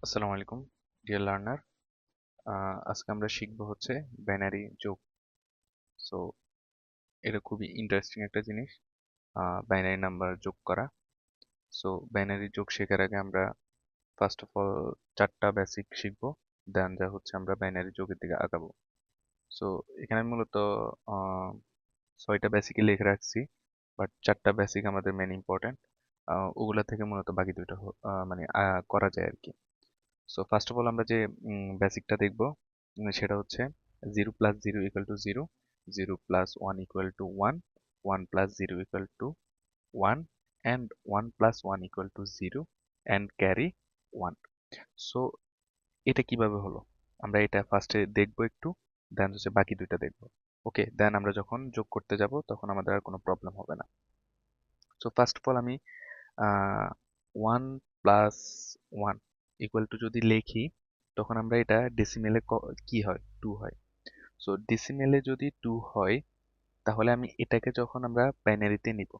আসসালামু আলাইকুম deer learner. আজকে আমরা শিখব হচ্ছে বাইনারি যোগ। সো এটা খুবই ইন্টারেস্টিং একটা জিনিস, বাইনারি নাম্বার যোগ করা। সো বাইনারি যোগ শেখার আগে আমরা ফার্স্ট অফ অল চারটা বেসিক শিখবো, দেন যা হচ্ছে আমরা বাইনারি যোগের দিকে আগাবো। সো এখানে মূলত আহ, ছয়টা বেসিকই লিখে রাখছি, বাট চারটা বেসিক আমাদের মেন ইম্পর্টেন্ট। ওগুলা থেকে মূলত বাকি দুইটা মানে করা যায় আর কি। সো ফার্স্ট অফ অল আমরা যে বেসিকটা দেখব, সেটা হচ্ছে 0 + 0 = 0, 0 + 1 = 1, 1 + 0 = 1, and 1 + 1 = 0 and carry 1. সো এটা কিভাবে হলো আমরা এটা ফার্স্টে দেখবো একটু, দেন হচ্ছে বাকি দুইটা দেখবো। ওকে, দেন আমরা যখন যোগ করতে যাব তখন আমাদের আর কোনো প্রবলেম হবে না। সো ফার্স্ট অফ অল আমি 1 + 1 = যদি লিখি, তখন আমরা এটা ডেসিমেলে কি হয়, 2 হয়। সো ডেসিমেলে যদি 2 হয়, তাহলে আমি এটাকে যখন আমরা বাইনারিতে নিব,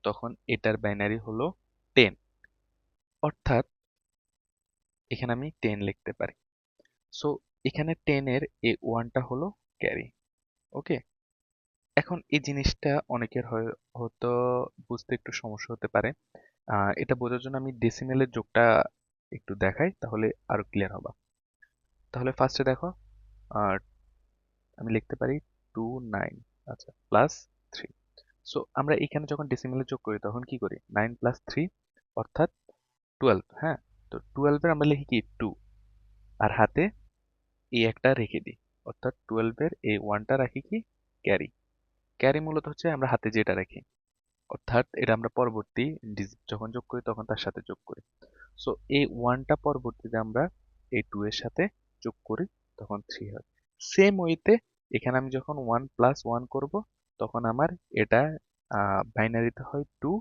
তখন এটার বাইনারি হলো 10। অর্থাৎ এখানে আমি 10 লিখতে পারি। সো এখানে 10 এর এই 1টা হলো ক্যারি। ওকে, এখন এই জিনিসটা অনেকের হয়তো বুঝতে একটু সমস্যা হতে পারে। এটা বোঝার জন্য আমি ডেসিমেলের যোগটা একটু দেখাই, তাহলে আরো ক্লিয়ার হবে। তাহলে ফার্স্টে দেখো, আর আমি লিখতে পারি 29, আচ্ছা, +3। সো আমরা এখানে যখন ডেসিমেলে যোগ করি তখন কি করি, 9 + 3 অর্থাৎ 12। হ্যাঁ, তো 12 এর আমরা লিখি কি 2, আর হাতে এই একটা রেখে দিই, অর্থাৎ 12 এর এই 1টা রাখি কি ক্যারি। ক্যারি মূলত হচ্ছে আমরা হাতে যেটা রাখি, অর্থাৎ এটা আমরা পরবর্তী ডিজিট যখন যোগ করি তখন তার সাথে যোগ করি। সো এই 1টা পরবর্তীতে আমরা এই 2 এর সাথে যোগ করি, তখন 3 হয়। সেম ওয়েতে এখানে আমি যখন 1 + 1 করব, তখন আমার এটা বাইনারিতে হয় 2,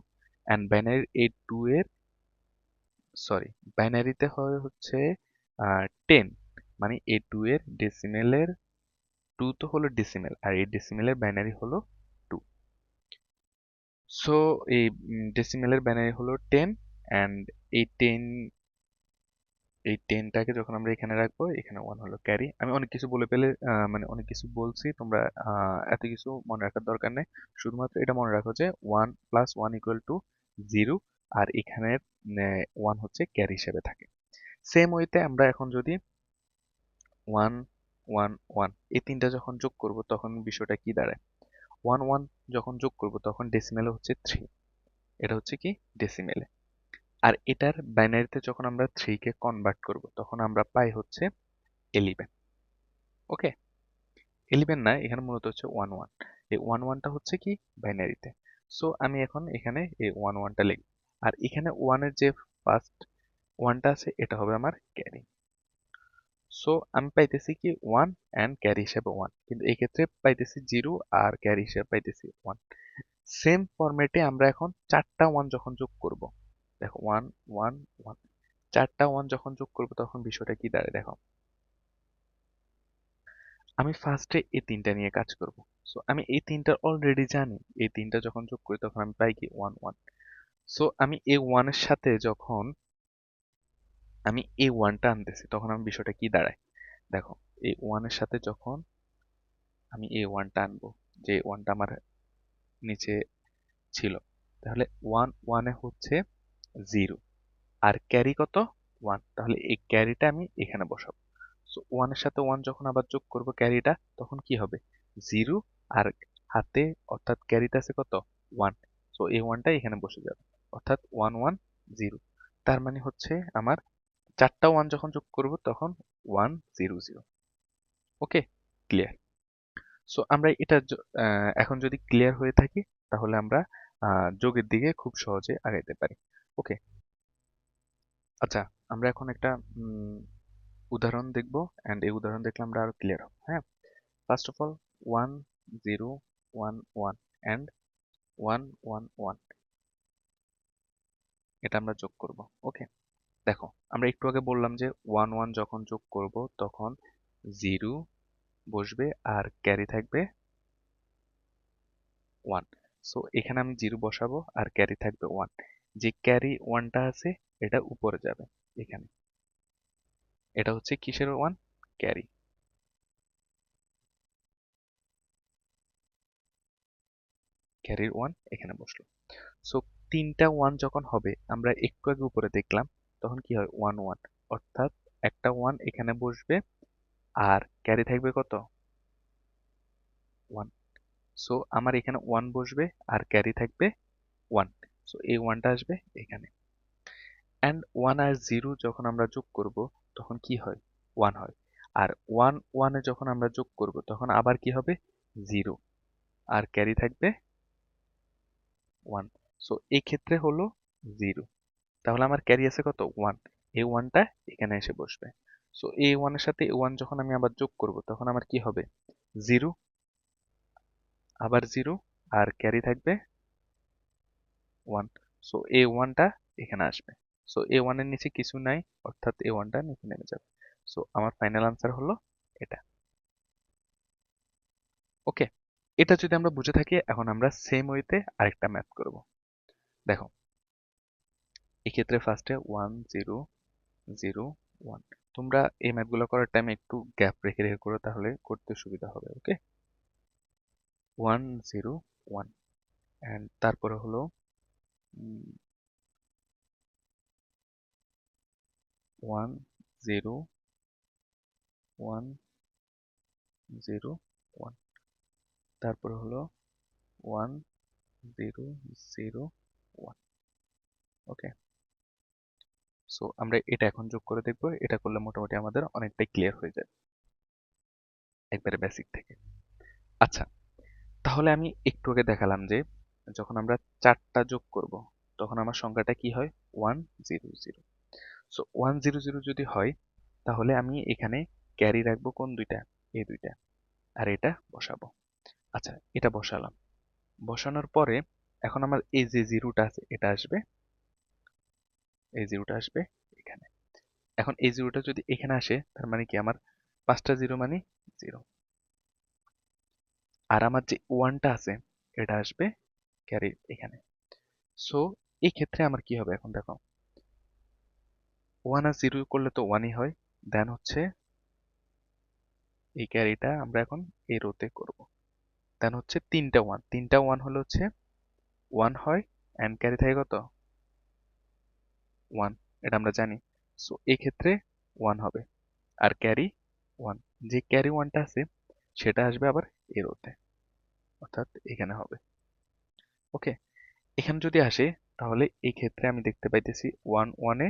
অ্যান্ড বাইনারির এই 2 এর, সরি, বাইনারিতে হয় হচ্ছে 10। মানে এই 2 এর ডেসিমেলের 2 তো হলো ডেসিমেল, আর এই ডেসিমেলের বাইনারি হলো 2। সো এই ডেসিমেলের বাইনারি হলো 10, অ্যান্ড এই 10, এই 10টাকে যখন আমরা এখানে রাখবো, এখানে 1 হলো ক্যারি। আমি অনেক কিছু বলে ফেলে, মানে অনেক কিছু বলছি, তোমরা এত কিছু মনে রাখার দরকার নেই। শুধুমাত্র এটা মনে রাখো যে 1 + 1 = 0, আর এখানের 1 হচ্ছে ক্যারি হিসেবে থাকে। সেম ওয়েতে আমরা এখন যদি 1 1 1 এই তিনটা যখন যোগ করব, তখন বিষয়টা কি দাঁড়ায়, 1 1 যখন যোগ করব তখন ডেসিমেলে হচ্ছে 3। এটা হচ্ছে কি ডেসিমেলে। আর এটার বাইনারিতে যখন আমরা 3 কে কনভার্ট করব, তখন আমরা পাই হচ্ছে 11। ওকে, 11 না, এখানে মূলত হচ্ছে 1 1। এই 1 1টা হচ্ছে কি বাইনারিতে। সো আমি এখন এখানে এই 1 1টা লিখব, আর এখানে 1 এর যে ফার্স্ট 1টা আছে এটা হবে আমার ক্যারি। সো আমি পাইতেছি কি 1 অ্যান্ড ক্যারি হিসেবে 1, কিন্তু এই ক্ষেত্রে পাইতেছি 0 আর ক্যারি হিসেবে পাইতেছি 1। সেম ফরম্যাটে আমরা এখন চারটা 1 যখন যোগ করব, দেখো 1 1 1, চারটা 1 যখন যোগ করব তখন বিষয়টা কি দাঁড়ায় দেখো। আমি ফার্স্টে এই তিনটা নিয়ে কাজ করব। সো আমি এই তিনটা অলরেডি জানি, এই তিনটা যখন যোগ করি তখন আমি পাই কি 1 1। সো আমি এই 1 এর সাথে যখন আমি এই 1টা আনতেছি, তখন আমি বিষয়টা কি দাঁড়ায় দেখো। এই 1 এর সাথে যখন আমি এই 1টা আনবো, যে 1টা আমার নিচে ছিল, তাহলে 1 1 এ হচ্ছে 0, আর ক্যারি কত 1, তাহলে এই ক্যারিটা আমি এখানে বসাবো। সো 1 এর সাথে 1 যখন আবার যোগ করব ক্যারিটা, তখন কি হবে 0, আর হাতে অর্থাৎ ক্যারিতে আছে কত 1। সো এই 1টা এখানে বসে যাবে, অর্থাৎ 1 1 0। তার মানে হচ্ছে আমার চারটা 1 যখন যোগ করব তখন 1 0 0। ওকে, ক্লিয়ার। সো আমরা এটা এখন যদি ক্লিয়ার হয়ে থাকি, তাহলে আমরা যোগের দিকে খুব সহজে আগাইতে পারি। ওকে, আচ্ছা, আমরা এখন একটা উদাহরণ দেখব, এন্ড এই উদাহরণ দেখলে আমরা আরো ক্লিয়ার হব। হ্যাঁ, ফার্স্ট অফ অল 1 0 1 1 এন্ড 1 1 1, এটা আমরা যোগ করব। ওকে, দেখো আমরা একটু আগে বললাম যে 1 1 যখন যোগ করব তখন 0 বসবে আর ক্যারি থাকবে 1। সো এখানে আমি 0 বসাবো আর ক্যারি থাকবে 1। যে ক্যারি 1টা আছে এটা উপরে যাবে এখানে। এটা হচ্ছে কিসের ওয়ান? ক্যারি। ক্যারির ওয়ান এখানে বসলো। সো তিনটা ওয়ান যখন হবে, আমরা একটু আগে উপরে দেখলাম, তখন কি হয়? ওয়ান ওয়ান, অর্থাৎ একটা ওয়ান এখানে বসবে আর ক্যারি থাকবে কত? ওয়ান। সো আমার এখানে ওয়ান বসবে আর ক্যারি থাকবে ওয়ান। সো এই ওয়ানটা আসবে এখানে। অ্যান্ড ওয়ান আর জিরো যখন আমরা যোগ করব তখন কি হয়? ওয়ান হয়। আর ওয়ান ওয়ানে যখন আমরা যোগ করব তখন আবার কি হবে? জিরো। আর ক্যারি থাকবে ওয়ান। সো এই ক্ষেত্রে হলো জিরো। তাহলে আমার ক্যারি আছে কত? ওয়ান। এই ওয়ানটা এখানে এসে বসবে। সো এই ওয়ানের সাথে ওয়ান যখন আমি আবার যোগ করব তখন আমার কি হবে? জিরো, আবার জিরো, আর ক্যারি থাকবে ওয়ান। সো এই ওয়ানটা এখানে আসবে। সো এ ওয়ানের নিচে কিছু নাই, অর্থাৎ এ ওয়ানটা নিচে নেমে যাবে। সো আমার ফাইনাল আনসার হলো এটা। ওকে, এটা যদি আমরা বুঝে থাকি, এখন আমরা সেম ওয়েতে আরেকটা ম্যাথ করব। দেখো, এক্ষেত্রে ফার্স্টে ওয়ান জিরো জিরো ওয়ান। তোমরা এই ম্যাথগুলো করার টাইমে একটু গ্যাপ রেখে রেখে করো, তাহলে করতে সুবিধা হবে। ওকে, ওয়ান জিরো ওয়ান, অ্যান্ড তারপরে হলো one zero one zero one, তারপরে হলো ওয়ান জিরো জিরো ওয়ান। ওকে, সো আমরা এটা এখন যোগ করে দেখবো। এটা করলে মোটামুটি আমাদের অনেকটাই ক্লিয়ার হয়ে যাবে একবারে বেসিক থেকে। আচ্ছা, তাহলে আমি একটু আগে দেখালাম যে যখন আমরা চারটা যোগ করব তখন আমার সংখ্যাটা কি হয়? One zero zero. So one zero zero যদি হয়, তাহলে আমি এখানে ক্যারি রাখবো কোন দুইটা? এই দুইটা। আর এটা বসাবো। আচ্ছা, এটা বসালাম। বসানোর পরে এখন আমার এই যে জিরোটা আছে এটা আসবে, এই জিরোটা আসবে এখানে। এখন এই জিরোটা যদি এখানে আসে, তার মানে কি আমার পাঁচটা জিরো মানে জিরো। আর আমার যে ওয়ানটা আছে এটা আসবে ক্যারি এখানে। সো এই ক্ষেত্রে আমার কি হবে? এখন দেখো, ওয়ান আর জিরো করলে তো ওয়ানই হয়। দেন হচ্ছে এই ক্যারিটা আমরা এখন এই রোতে করব। দেন হচ্ছে তিনটা ওয়ান, তিনটা ওয়ান হলে হচ্ছে ওয়ান হয়, অ্যান্ড ক্যারি থাকে কত? ওয়ান। এটা আমরা জানি। সো এই ক্ষেত্রে ওয়ান হবে আর ক্যারি ওয়ান। যে ক্যারি ওয়ানটা আছে সেটা আসবে আবার এই রোতে, অর্থাৎ এখানে হবে। ওকে, এখানে যদি আসে তাহলে এই ক্ষেত্রে আমি দেখতে পাইতেছি ওয়ান ওয়ানে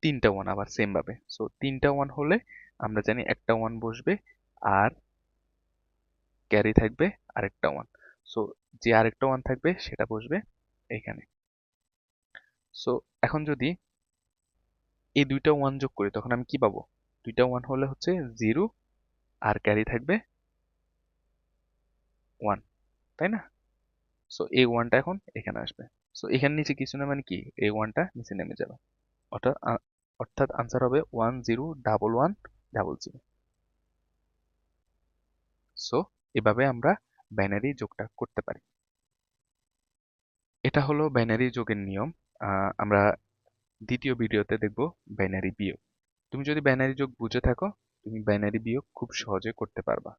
তিনটা ওয়ান আবার সেম ভাবে। সো তিনটা ওয়ান হলে আমরা জানি একটা ওয়ান বসবে আর ক্যারি থাকবে আরেকটা ওয়ান। সো যে আরেকটা ওয়ান থাকবে সেটা বসবে এখানে। সো এখন যদি এই দুইটা ওয়ান যোগ করি তখন আমি কি পাবো? দুইটা ওয়ান হলে হচ্ছে জিরো আর ক্যারি থাকবে ওয়ান, তাই না? সো এই ওয়ানটা এখন এখানে আসবে। সো এখানে নিচে কিছু না, মানে কি এই ওয়ানটা নিচে নেমে যাবে। অর্থাৎ অর্থাৎ আনসার হবে one zero double one double zero. So এভাবে আমরা বাইনারি যোগটা করতে পারি। এটা হলো বাইনারি যোগের নিয়ম। আমরা দ্বিতীয় ভিডিওতে দেখব বাইনারি বিয়োগ। তুমি যদি বাইনারি যোগ বুঝে থাকো, তুমি বাইনারি বিয়োগ খুব সহজে করতে পারবা।